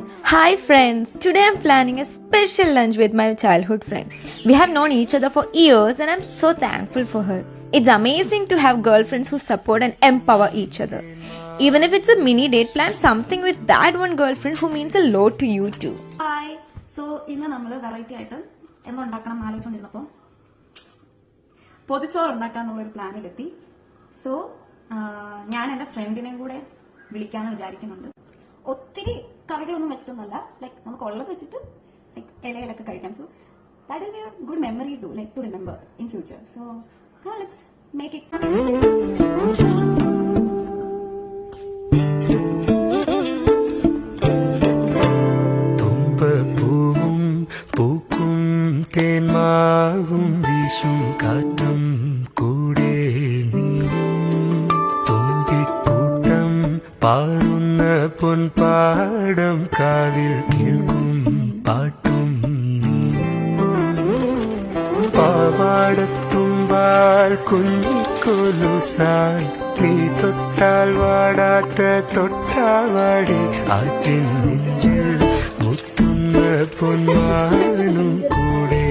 Hi friends, today I'm planning a special lunch with my childhood friend. We have known each other for years and I'm so thankful for her. It's amazing to have girlfriends who support and empower each other. Even if it's a mini date, plan something with that one girlfriend who means a lot to you too. Hi so ഇന്ന് നമ്മൾ variety ആയിട്ട് എന്തുണ്ടാക്കണം എന്ന് ആലോചിച്ചുകൊണ്ടിരുന്നപ്പോൾ പൊതിച്ചോറ് ഉണ്ടാക്കാന്നുള്ളൊരു പ്ലാനിലെത്തി. So ഞാൻ എൻ്റെ ഫ്രണ്ടിനെയും കൂടെ വിളിക്കാന്ന് വിചാരിക്കുന്നുണ്ട്. ഒത്തിരി കറികളൊന്നും വെച്ചിട്ടൊന്നുമല്ല, ലൈക്ക് നമുക്ക് ഉള്ളത് വെച്ചിട്ട് ലൈക്ക് ഇലയിലൊക്കെ കഴിക്കാം. So that will be a good memory to like to remember in future. So let's make it. തേന്മാവും വീശും കാറ്റും കൂടെ തുമ്പിക്കൂട്ടം പാറുന്ന പൊൻപാടം കാവിൽ കേൾക്കും പാട്ടും പാവാടത്തുമ്പാൽ കുഞ്ഞിക്കൊലുസായി നീ തൊട്ടാൽ വാടാത്ത തൊട്ടാവാടി ആറ്റിൻ നെഞ്ചിൽ മുത്തുന്ന പൊന്മാനും കൂടെ